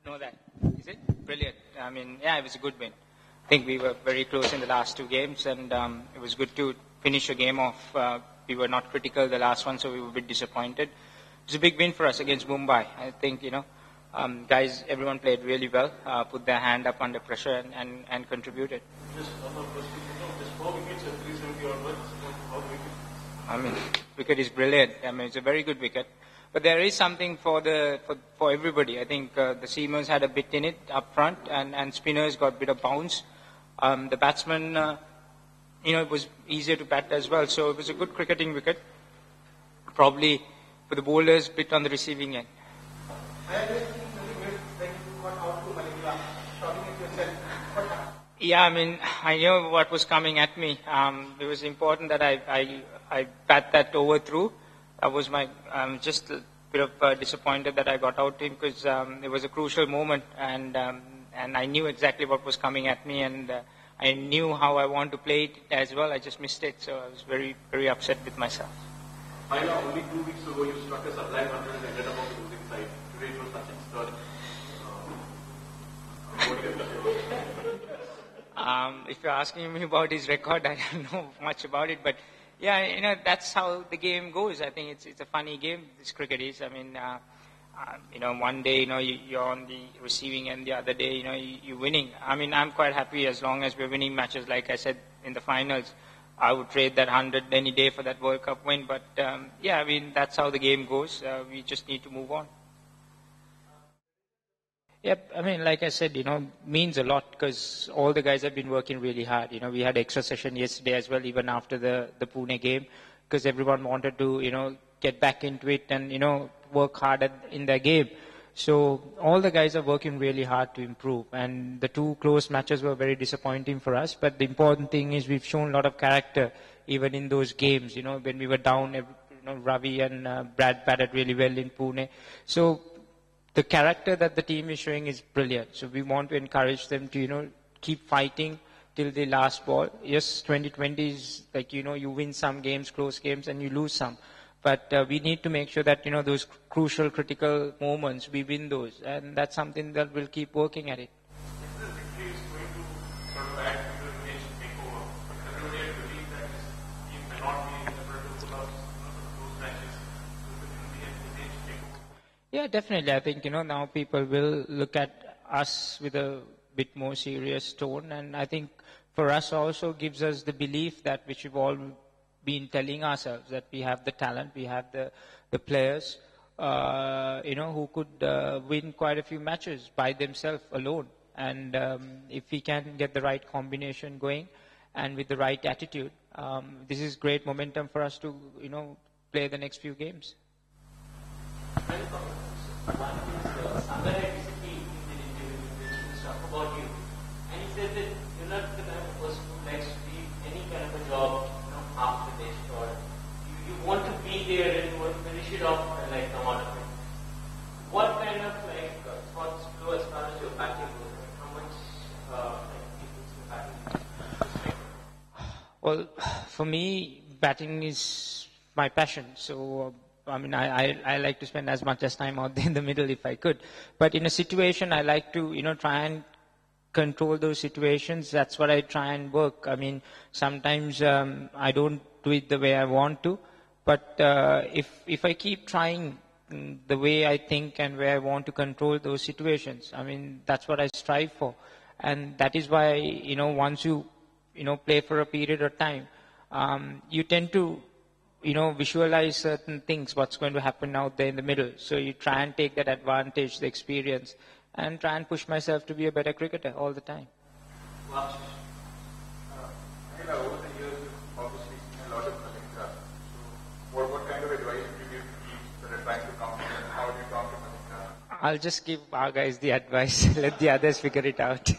know that. Is it? Brilliant. I mean, yeah, it was a good win. I think we were very close in the last two games, and it was good to finish a game off. We were not critical the last one, so we were a bit disappointed. It was a big win for us against Mumbai. I think, guys, everyone played really well, put their hand up under pressure and contributed. Just one more question. Just 4 wickets and 370 odd runs. How wicket? I mean, wicket is brilliant. I mean, it's a very good wicket. But there is something for everybody. I think the seamers had a bit in it up front, and spinners got a bit of bounce. The batsmen, it was easier to bat as well. So it was a good cricketing wicket. Probably for the bowlers, bit on the receiving end. Yeah, I mean, I knew what was coming at me. It was important that I bat that over through. That was my, just a bit of disappointed that I got out in because it was a crucial moment and I knew exactly what was coming at me and I knew how I want to play it as well. I just missed it, so I was very, very upset with myself. I know only 2 weeks ago you struck a sublime 100 and ended up on the losing side. Today it was Sachin's turn. What do you have to say? If you're asking me about his record, I don't know much about it, but yeah, that's how the game goes. I think it's a funny game, this cricket is. I mean, one day, you're on the receiving end, the other day, you're winning. I mean, I'm quite happy as long as we're winning matches. Like I said, in the finals, I would trade that 100 any day for that World Cup win. But, I mean, that's how the game goes. We just need to move on. Yep, I mean, like I said, means a lot because all the guys have been working really hard. We had extra session yesterday as well, even after the Pune game, because everyone wanted to, get back into it and, work hard in their game. So all the guys are working really hard to improve. And the 2 close matches were very disappointing for us. But the important thing is we've shown a lot of character even in those games. When we were down, Ravi and Brad batted really well in Pune. So the character that the team is showing is brilliant. So we want to encourage them to, keep fighting till the last ball. Yes, 2020 is like, you win some games, close games, and you lose some. But we need to make sure that, those crucial, critical moments, we win those. And that's something that we'll keep working at it. If the victory is going to sort of add to the nation takeover, but everybody had believed that this team may not be able to pull off those matches, so it will be a nation takeover. Yeah, definitely. I think, now people will look at us with a bit more serious tone. And I think for us also gives us the belief that which we've all been telling ourselves, that we have the talent, we have the players, who could win quite a few matches by themselves alone. And if we can get the right combination going and with the right attitude, this is great momentum for us to, play the next few games. One is Sagar had recently in an interview mentioned stuff about you, and he said that you're not the kind of person who likes to leave any kind of a job, half finished, or you want to be there and you want to finish it off and come out of it. What kind of thoughts flow as far as your batting goes? How much people's batting? Well, for me, batting is my passion. So. I mean, I like to spend as much as time out there in the middle if I could. But in a situation, I like to, try and control those situations. That's what I try and work. I mean, sometimes I don't do it the way I want to. But if I keep trying the way I think and where I want to control those situations, I mean, that's what I strive for. And that is why, once you, play for a period of time, you tend to visualize certain things, what's going to happen out there in the middle. So you try and take that advantage, the experience, and try and push myself to be a better cricketer all the time. Last question. Over the years, you've obviously seen a lot of Malinga. So what kind of advice would you give to teams that are trying to counter and how do you counter Malinga? I'll just give our guys the advice. Let the others figure it out.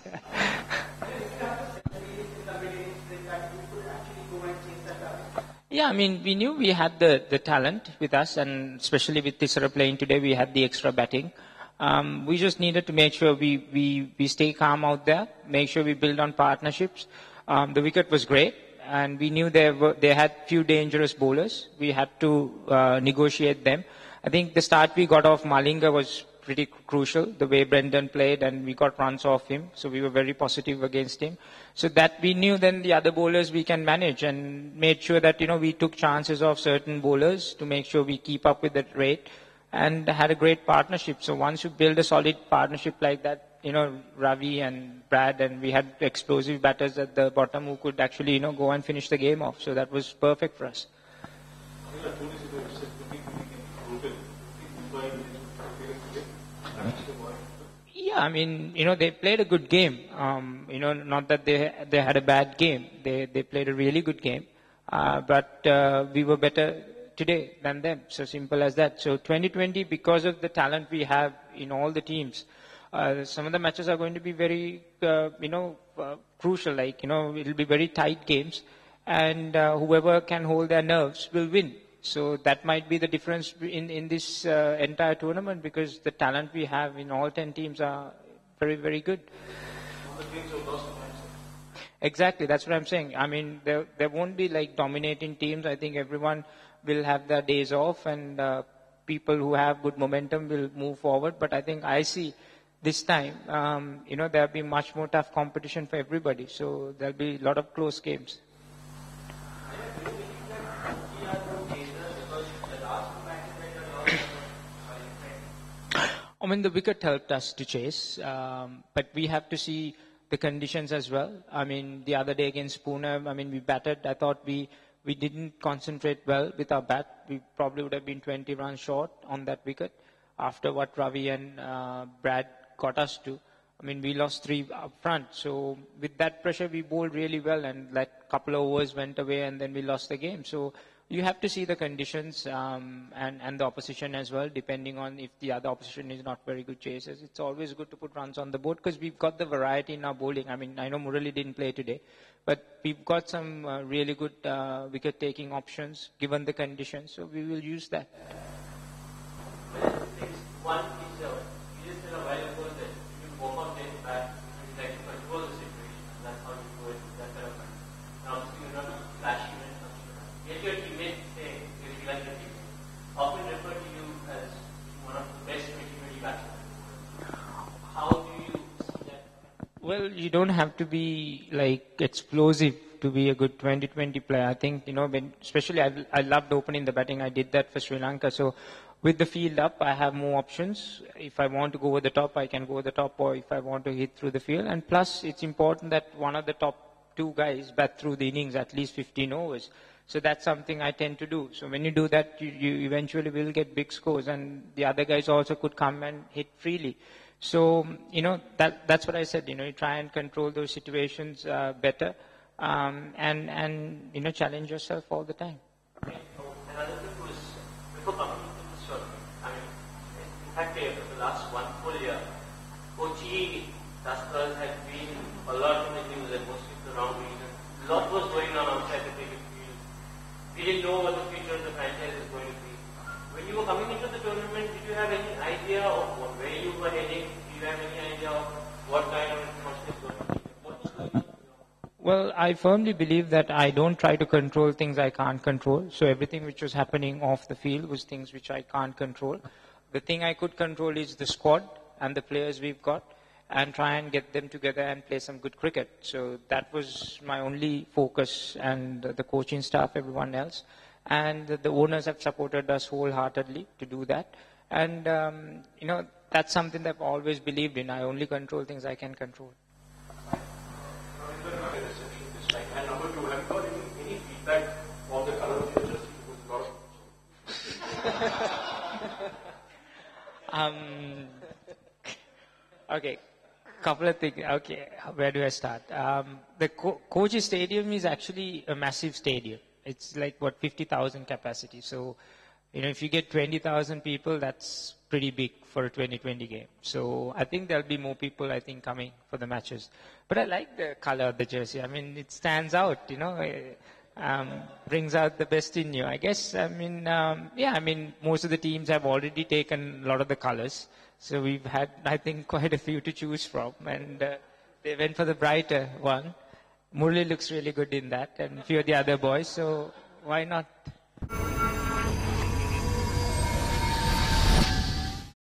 Yeah, I mean, we knew we had the talent with us, and especially with Tisera playing today, we had the extra batting. We just needed to make sure we stay calm out there, make sure we build on partnerships. The wicket was great, and we knew they had few dangerous bowlers. We had to negotiate them. I think the start we got off Malinga was pretty crucial, the way Brendan played, and we got runs off him. So we were very positive against him. So that we knew then the other bowlers we can manage, and made sure that, we took chances of certain bowlers to make sure we keep up with that rate, and had a great partnership. So once you build a solid partnership like that, Ravi and Brad, and we had explosive batters at the bottom who could actually, go and finish the game off. So that was perfect for us. Yeah, I mean, they played a good game. Not that they had a bad game. They played a really good game. But we were better today than them. So simple as that. So 2020, because of the talent we have in all the teams, some of the matches are going to be very, crucial. Like, it'll be very tight games, and whoever can hold their nerves will win. So that might be the difference in this entire tournament, because the talent we have in all 10 teams are very, very good. Exactly, that's what I'm saying. I mean, there won't be like dominating teams. I think everyone will have their days off, and people who have good momentum will move forward. But I think I see this time, there'll be much more tough competition for everybody. So there'll be a lot of close games. I mean, the wicket helped us to chase, but we have to see the conditions as well. I mean, the other day against Pune, we batted. I thought we didn't concentrate well with our bat. We probably would have been 20 runs short on that wicket after what Ravi and Brad got us to. I mean, we lost 3 up front. So with that pressure, we bowled really well, and that couple of overs went away, and then we lost the game. So you have to see the conditions and the opposition as well, depending on if the other opposition is not very good chasers. It's always good to put runs on the board, because we've got the variety in our bowling. I mean, I know Murali didn't play today, but we've got some really good wicket-taking options given the conditions, so we will use that. One is, you just said a while ago that you can walk on this back, you like to control the situation, and that's how you do it, that kind of thing. Now, obviously, you're not flashy when it comes to that. Yet your teammates say, you like your teammates, often refer to you as one of the best 2020 batsmen. How do you see that? Well, you don't have to be like explosive to be a good 2020 player. I think, especially I loved opening the batting. I did that for Sri Lanka. So with the field up, I have more options. If I want to go over the top, I can go over the top, or if I want to hit through the field. And plus, it's important that one of the top 2 guys bat through the innings at least 15 overs. So that's something I tend to do. So when you do that, you eventually will get big scores, and the other guys also could come and hit freely. So, that's what I said. You try and control those situations better, and challenge yourself all the time. Okay. Another thing was, before coming into this tournament, in fact, for the last 1 full year, Kochi Tuskers had been a lot in the news, and mostly for the wrong reason. A lot was going on outside the cricket field. We didn't know what the future of the franchise is going to be. When you were coming into the tournament, did you have any idea of where you were heading? Did you have any idea of what kind of atmosphere is going to be? What was going on? Well, I firmly believe that I don't try to control things I can't control. So everything which was happening off the field was things which I can't control. The thing I could control is the squad and the players we've got, and try and get them together and play some good cricket. So that was my only focus, and the coaching staff, everyone else. And the owners have supported us wholeheartedly to do that. And, that's something that I've always believed in. I only control things I can control. And number 2, have you got any feedback on the color of your jersey? Okay, couple of things. Okay, where do I start? The Kochi Stadium is actually a massive stadium. It's like, 50,000 capacity. So, if you get 20,000 people, that's pretty big for a 2020 game. So I think there'll be more people, coming for the matches. But I like the color of the jersey. I mean, it stands out, brings out the best in you. I guess, most of the teams have already taken a lot of the colors. So we've had, I think, quite a few to choose from. And they went for the brighter one. Murali looks really good in that, and a few of the other boys. So why not?